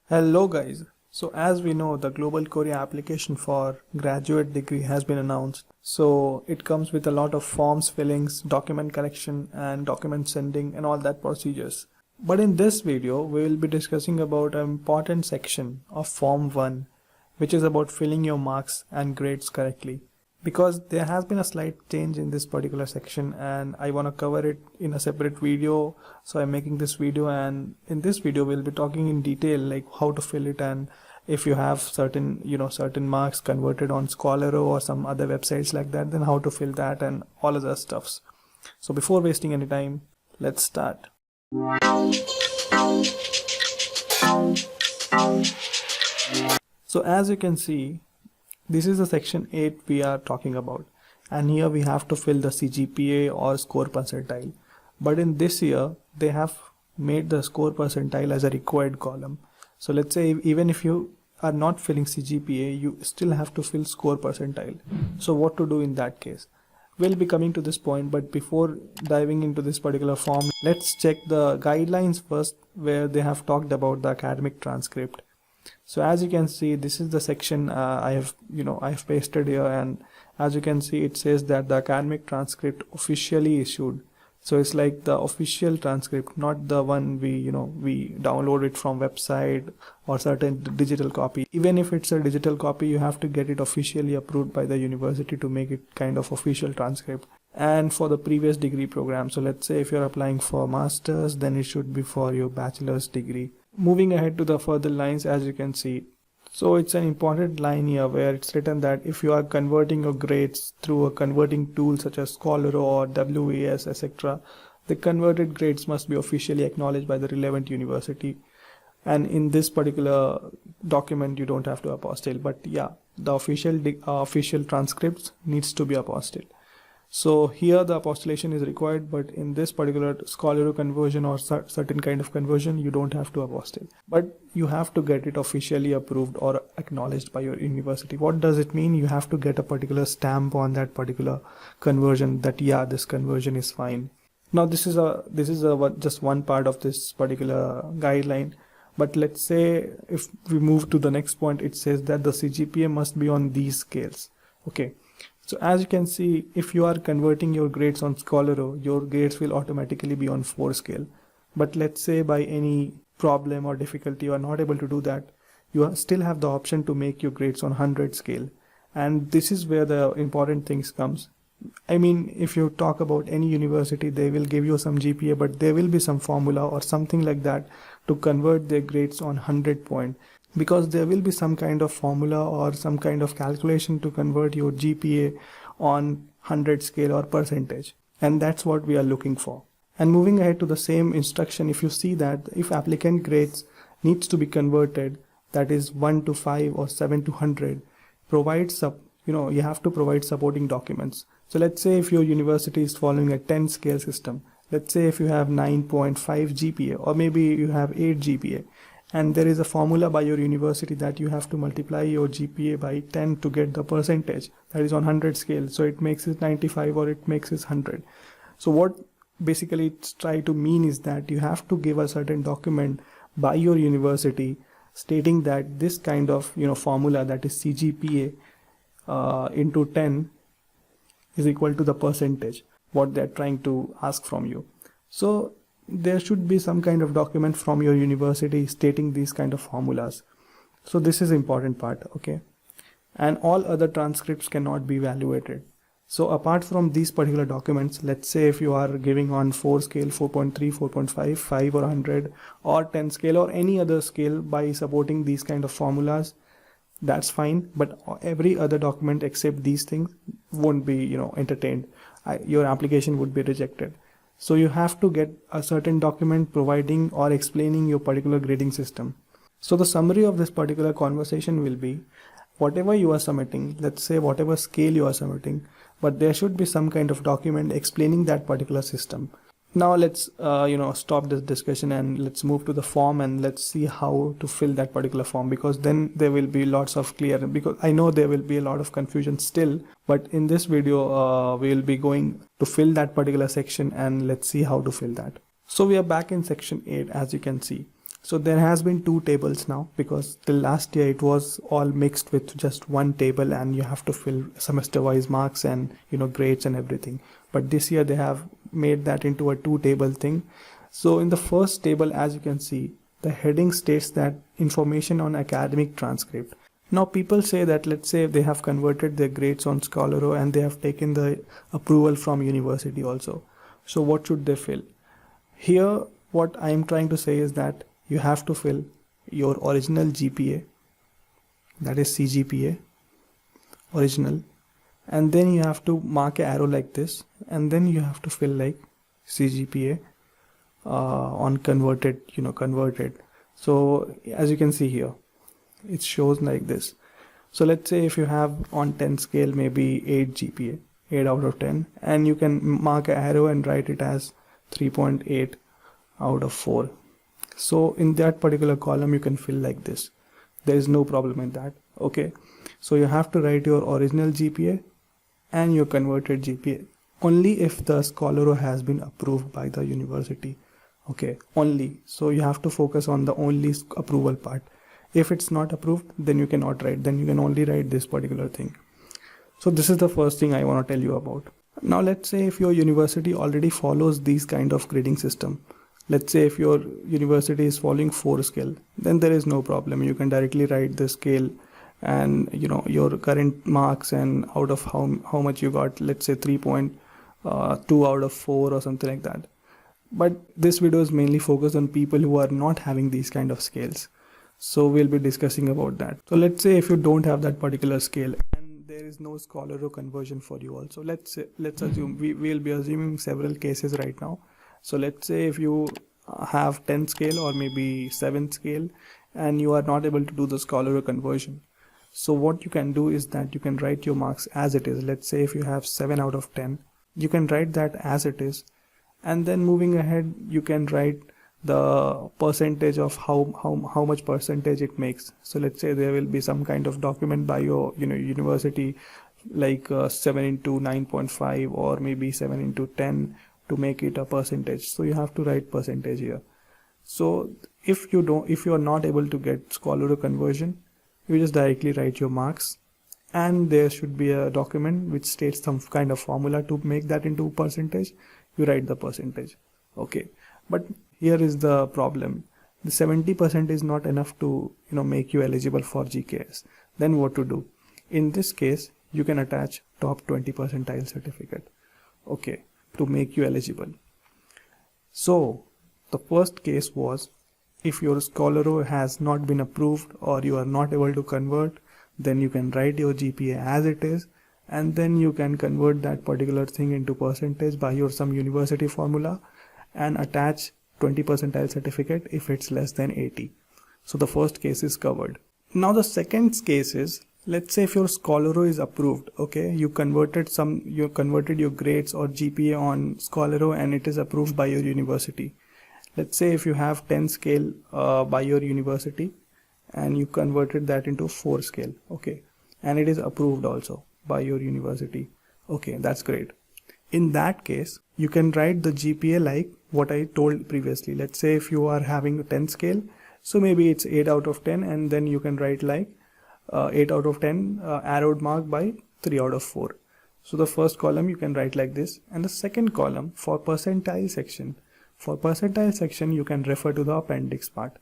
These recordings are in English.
Hello guys. So as we know, the Global Korea application for graduate degree has been announced. So it comes with a lot of forms fillings, document collection and document sending and all that procedures. But in this video, we will be discussing about an important section of Form 1, which is about filling your marks and grades correctly. Because there has been a slight change in this particular section and I want to cover it in a separate video, so I'm making this video, and in this video we'll be talking in detail like how to fill it, and if you have certain marks converted on Scholaro or some other websites like that, then how to fill that and all other stuffs. So before wasting any time, let's start. So as you can see, this is the section 8 we are talking about, and here we have to fill the CGPA or score percentile. But in this year they have made the score percentile as a required column. So let's say even if you are not filling CGPA, you still have to fill score percentile. So what to do in that case? We'll be coming to this point, but before diving into this particular form, let's check the guidelines first, where they have talked about the academic transcript. So as you can see, this is the section I have pasted here, and as you can see, it says that the academic transcript officially issued. So it's like the official transcript, not the one we download it from website or certain digital copy. Even if it's a digital copy, you have to get it officially approved by the university to make it kind of official transcript. And for the previous degree program, so let's say if you're applying for masters, then it should be for your bachelor's degree. Moving ahead to the further lines, as you can see, so it's an important line here where it's written that if you are converting your grades through a converting tool such as Scholaro or WAS, etc., the converted grades must be officially acknowledged by the relevant university. And in this particular document, you don't have to apostille, but yeah, the official transcripts needs to be apostilled. So here the apostillation is required, but in this particular Scholaro conversion or certain kind of conversion, you don't have to apostille, but you have to get it officially approved or acknowledged by your university. What does it mean? You have to get a particular stamp on that particular conversion that yeah, this conversion is fine. Now this is just one part of this particular guideline, but let's say if we move to the next point, it says that the CGPA must be on these scales. Okay. So as you can see, if you are converting your grades on Scholaro, your grades will automatically be on 4 scale. But let's say by any problem or difficulty you are not able to do that, you still have the option to make your grades on 100 scale. And this is where the important things comes. I mean, if you talk about any university, they will give you some GPA, but there will be some formula or something like that to convert their grades on 100 point. Because there will be some kind of formula or some kind of calculation to convert your GPA on 100 scale or percentage. And that's what we are looking for. And moving ahead to the same instruction, if you see that if applicant grades needs to be converted, that is 1 to 5 or 7 to 100, you have to provide supporting documents. So let's say if your university is following a 10 scale system, let's say if you have 9.5 GPA or maybe you have 8 GPA, and there is a formula by your university that you have to multiply your GPA by 10 to get the percentage that is on 100 scale. So it makes it 95 or it makes it 100. So what basically it's trying to mean is that you have to give a certain document by your university stating that this kind of formula, that is CGPA into 10 is equal to the percentage what they're trying to ask from you. So there should be some kind of document from your university stating these kind of formulas. So this is important part, okay? And all other transcripts cannot be evaluated. So apart from these particular documents, let's say if you are giving on 4 scale, 4.3, 4.5, 5 or 100 or 10 scale or any other scale by supporting these kind of formulas, that's fine, but every other document except these things won't be entertained. Your application would be rejected. So you have to get a certain document providing or explaining your particular grading system. So the summary of this particular conversation will be whatever you are submitting, let's say whatever scale you are submitting, but there should be some kind of document explaining that particular system. Now let's stop this discussion and let's move to the form and let's see how to fill that particular form, because then there will be lots of clear, because I know there will be a lot of confusion still, but in this video we will be going to fill that particular section and let's see how to fill that. So we are back in section 8, as you can see. So there has been two tables now, because till last year it was all mixed with just one table and you have to fill semester wise marks and grades and everything. But this year they have made that into a two table thing. So in the first table, as you can see, the heading states that information on academic transcript. Now people say that, let's say if they have converted their grades on Scholaro and they have taken the approval from university also. So what should they fill? Here what I am trying to say is that you have to fill your original GPA, that is CGPA, original, and then you have to mark an arrow like this, and then you have to fill like CGPA on converted, converted. So as you can see here, it shows like this. So let's say if you have on 10 scale maybe 8 GPA, 8 out of 10, and you can mark an arrow and write it as 3.8 out of 4. So in that particular column you can fill like this. There is no problem in that. Okay, so you have to write your original GPA and your converted GPA only if the Scholaro has been approved by the university. Okay, only. So you have to focus on the only approval part. If it's not approved, then you cannot write, then you can only write this particular thing. So this is the first thing I want to tell you about. Now let's say if your university already follows these kind of grading system. Let's say if your university is following 4 scale, then there is no problem. You can directly write the scale and your current marks and out of how much you got, let's say 3.2 out of 4 or something like that. But this video is mainly focused on people who are not having these kind of scales. So we'll be discussing about that. So let's say if you don't have that particular scale and there is no Scholaro conversion for you also. Let's assume we'll be assuming several cases right now. So let's say if you have 10 scale or maybe 7 scale and you are not able to do the Scholaro conversion. So what you can do is that you can write your marks as it is. Let's say if you have 7 out of 10, you can write that as it is. And then moving ahead, you can write the percentage of how much percentage it makes. So let's say there will be some kind of document by your university, like 7 into 9.5 or maybe 7 into 10 to make it a percentage. So you have to write percentage here. So if you are not able to get Scholaro conversion, you just directly write your marks, and there should be a document which states some kind of formula to make that into percentage. You write the percentage. Okay, but here is the problem. The 70% is not enough to make you eligible for GKS. Then what to do? In this case, you can attach top 20 percentile certificate, okay, to make you eligible. So the first case was, if your Scholaro has not been approved or you are not able to convert, then you can write your GPA as it is, and then you can convert that particular thing into percentage by your some university formula and attach 20 percentile certificate if it's less than 80. So the first case is covered. Now the second case is, let's say if your Scholaro is approved, okay, you converted your grades or GPA on Scholaro and it is approved by your university. Let's say if you have 10 scale by your university and you converted that into 4 scale, okay, and it is approved also by your university. Okay, that's great. In that case, you can write the GPA like what I told previously. Let's say if you are having a 10 scale, so maybe it's 8 out of 10, and then you can write like 8 out of 10 arrowed mark by 3 out of 4. So the first column you can write like this, and the second column for percentile section. For percentile section, you can refer to the appendix part.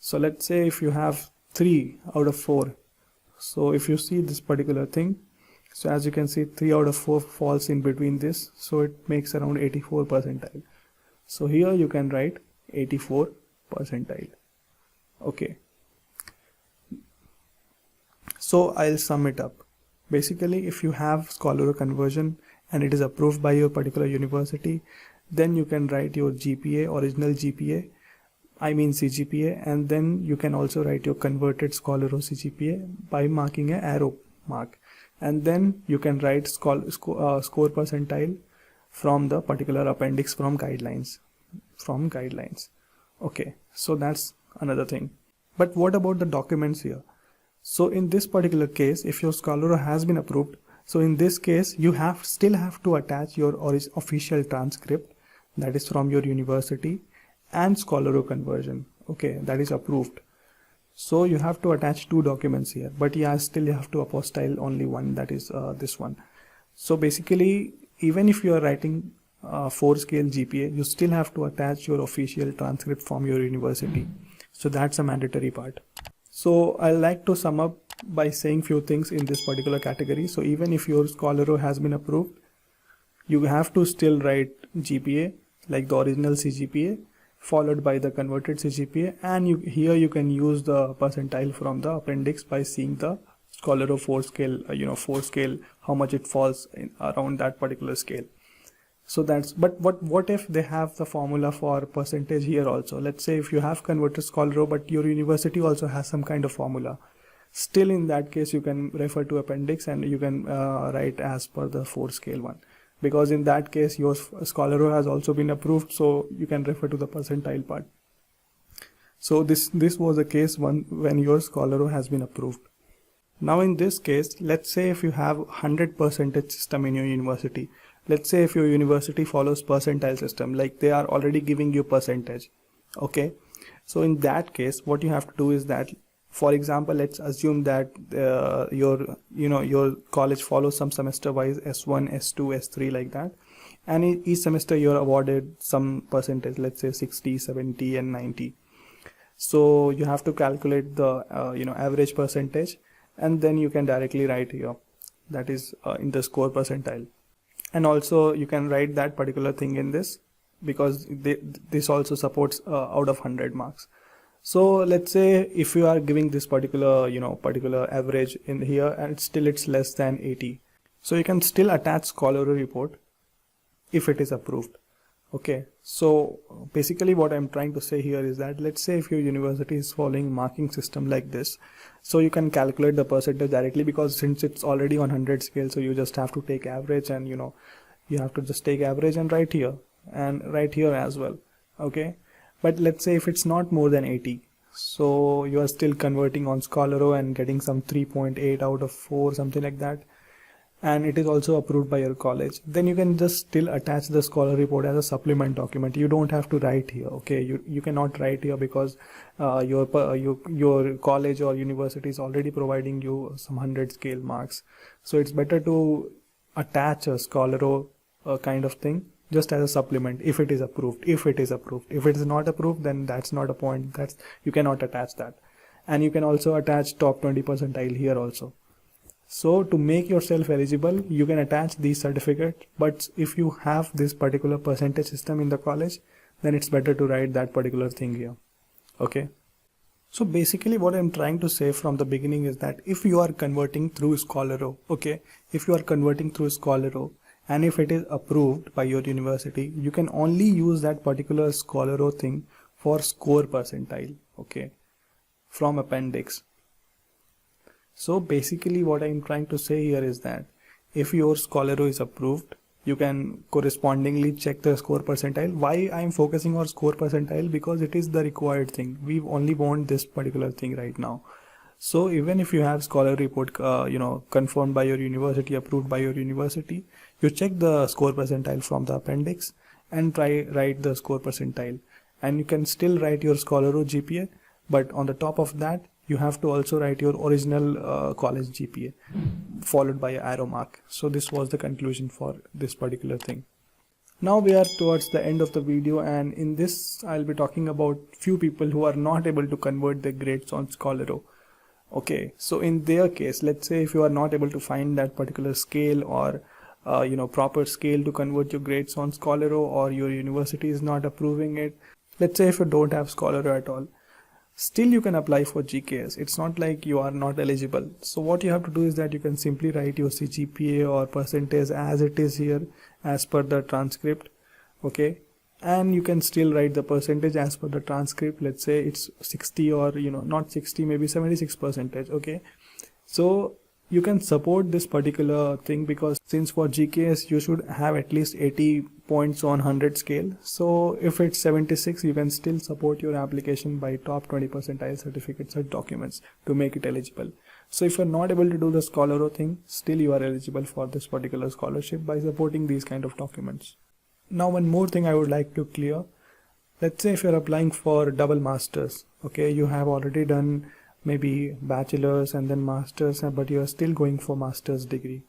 So let's say if you have 3 out of 4. So if you see this particular thing, so as you can see 3 out of 4 falls in between this, so it makes around 84 percentile. So here you can write 84 percentile. Okay. So I'll sum it up. Basically, if you have Scholaro conversion and it is approved by your particular university, then you can write your GPA, original GPA, I mean CGPA, and then you can also write your converted Scholaro CGPA by marking an arrow mark. And then you can write score percentile from the particular appendix from guidelines. Okay, so that's another thing. But what about the documents here? So in this particular case, if your Scholaro has been approved, so in this case you still have to attach your official transcript, that is from your university, and Scholaro conversion. okay, that is approved. So you have to attach two documents here, but yeah, still you have to apostille only one, that is this one. So basically, even if you are writing 4-scale GPA, you still have to attach your official transcript from your university. So that's a mandatory part. So I like to sum up by saying few things in this particular category. So even if your Scholaro has been approved, you have to still write GPA like the original CGPA followed by the converted CGPA, and here you can use the percentile from the appendix by seeing the Scholaro 4-scale, 4-scale, how much it falls in around that particular scale. So that's, but what if they have the formula for percentage here also? Let's say if you have converted Scholaro but your university also has some kind of formula, still in that case you can refer to appendix and you can write as per the 4-scale one, because in that case your Scholaro has also been approved, so you can refer to the percentile part. So this was the case when your Scholaro has been approved. Now in this case, let's say if you have 100% system in your university, let's say if your university follows percentile system, like they are already giving you percentage, okay? So in that case, what you have to do is that, for example, let's assume that your college follows some semester wise S1, S2, S3 like that, and each semester you're awarded some percentage, let's say 60, 70 and 90. So you have to calculate the average percentage, and then you can directly write here, that is in the score percentile. And also you can write that particular thing in this, because this also supports out of 100 marks. So let's say if you are giving this particular average in here and still it's less than 80, so you can still attach Scholaro report if it is approved. Okay, so basically what I'm trying to say here is that, let's say if your university is following marking system like this, so you can calculate the percentage directly, because since it's already on 100 scale, so you just have to take average, and you have to just take average and write here as well. Okay, but let's say if it's not more than 80, so you are still converting on Scholaro and getting some 3.8 out of 4, something like that, and it is also approved by your college, then you can just still attach the Scholaro report as a supplement document. You don't have to write here. Okay, you cannot write here because your college or university is already providing you some 100 scale marks. So it's better to attach a Scholaro kind of thing just as a supplement if it is approved. If it is not approved, then that's not a point. You cannot attach that. And you can also attach top 20 percentile here also. So to make yourself eligible, you can attach these certificates, but if you have this particular percentage system in the college, then it's better to write that particular thing here. Okay. So basically what I'm trying to say from the beginning is that if you are converting through Scholaro, okay, if you are converting through Scholaro and if it is approved by your university, you can only use that particular Scholaro thing for score percentile, okay, from appendix. So basically what I'm trying to say here is that if your Scholaro is approved, you can correspondingly check the score percentile. Why I'm focusing on score percentile? Because it is the required thing. We only want this particular thing right now. So even if you have Scholaro report, confirmed by your university, approved by your university, you check the score percentile from the appendix and write the score percentile. And you can still write your Scholaro GPA, but on the top of that, you have to also write your original college GPA followed by an arrow mark. So this was the conclusion for this particular thing. Now we are towards the end of the video, and in this I'll be talking about few people who are not able to convert their grades on Scholaro. Okay, so in their case, let's say if you are not able to find that particular scale or proper scale to convert your grades on Scholaro, or your university is not approving it. Let's say if you don't have Scholaro at all, still you can apply for GKS. It's not like you are not eligible. So what you have to do is that you can simply write your CGPA or percentage as it is here as per the transcript. Okay, and you can still write the percentage as per the transcript. Let's say it's 60 or not 60, maybe 76%. Okay, so you can support this particular thing, because since for GKS you should have at least 80 points on 100 scale. So if it's 76, you can still support your application by top 20 percentile certificates or documents to make it eligible. So if you're not able to do the Scholaro thing, still you are eligible for this particular scholarship by supporting these kind of documents. Now one more thing I would like to clear. Let's say if you're applying for double masters, okay, you have already done maybe bachelor's and then masters, but you're still going for master's degree,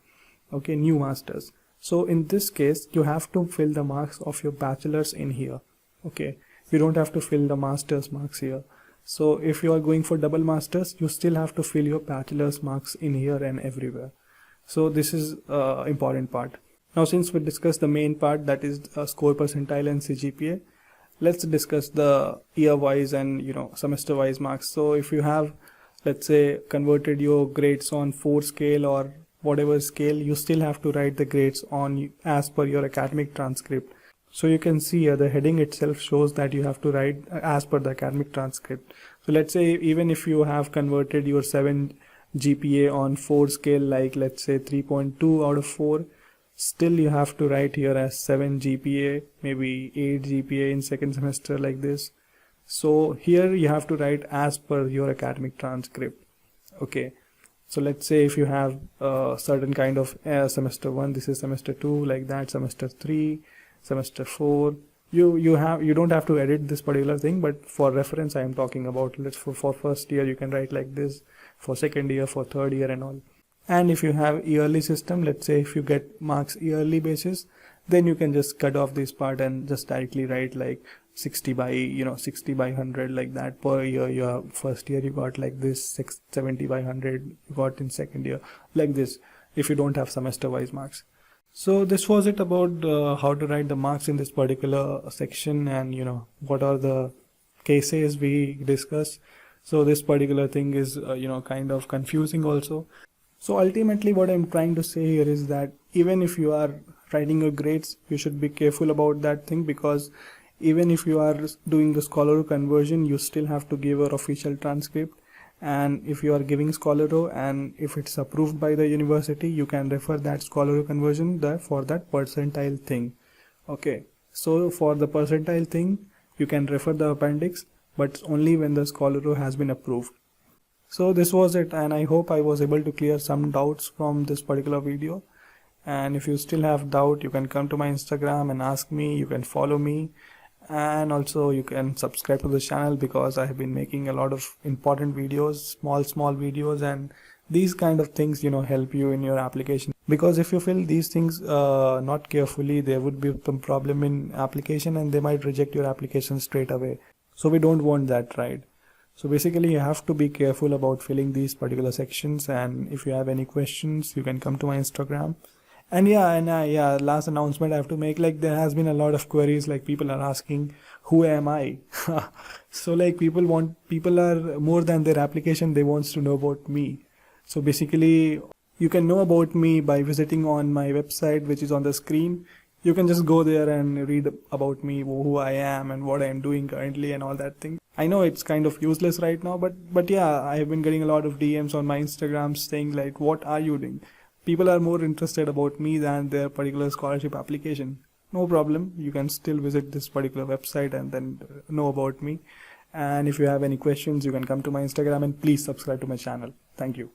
okay, new masters. So in this case, you have to fill the marks of your bachelor's in here, okay. You don't have to fill the master's marks here. So if you are going for double masters, you still have to fill your bachelor's marks in here and everywhere. So this is important part. Now since we discussed the main part, that is score percentile and CGPA, let's discuss the year-wise and semester wise marks. So if you have, let's say, converted your grades on 4 scale or whatever scale, you still have to write the grades on as per your academic transcript. So you can see here the heading itself shows that you have to write as per the academic transcript. So let's say even if you have converted your 7 GPA on 4 scale, like let's say 3.2 out of 4, still you have to write here as 7 GPA, maybe 8 GPA in second semester, like this. So here you have to write as per your academic transcript, okay. So let's say if you have a certain kind of semester 1, this is semester 2, like that, semester 3, semester 4, you don't have to edit this particular thing, but for reference I am talking about. Let's for first year you can write like this, for second year, for third year and all. And if you have yearly system, let's say if you get marks yearly basis, then you can just cut off this part and just directly write like 60 by 100, like that per year. Your first year you got like this, 70 by 100 you got in second year, like this, if you don't have semester wise marks. So this was it about how to write the marks in this particular section, and what are the cases we discussed. So this particular thing is kind of confusing also. So ultimately what I'm trying to say here is that even if you are writing your grades, you should be careful about that thing, because even if you are doing the Scholaro conversion, you still have to give your official transcript. And if you are giving Scholaro and if it's approved by the university, you can refer that Scholaro conversion for that percentile thing, okay. So for the percentile thing, you can refer the appendix, but only when the Scholaro has been approved. So this was it, and I hope I was able to clear some doubts from this particular video. And if you still have doubt, you can come to my Instagram and ask me. You can follow me, and also you can subscribe to the channel, because I have been making a lot of important videos, small videos, and these kind of things help you in your application. Because if you fill these things not carefully, there would be some problem in application and they might reject your application straight away. So we don't want that, right? So basically you have to be careful about filling these particular sections. And if you have any questions, you can come to my Instagram. And yeah, last announcement I have to make, like there has been a lot of queries, like people are asking, who am I? So like people are more than their application, they wants to know about me. So basically you can know about me by visiting on my website, which is on the screen. You can just go there and read about me, who I am and what I am doing currently and all that thing. I know it's kind of useless right now, but yeah, I have been getting a lot of DMs on my Instagram saying like, what are you doing? People are more interested about me than their particular scholarship application. No problem, you can still visit this particular website and then know about me. And if you have any questions, you can come to my Instagram, and please subscribe to my channel. Thank you.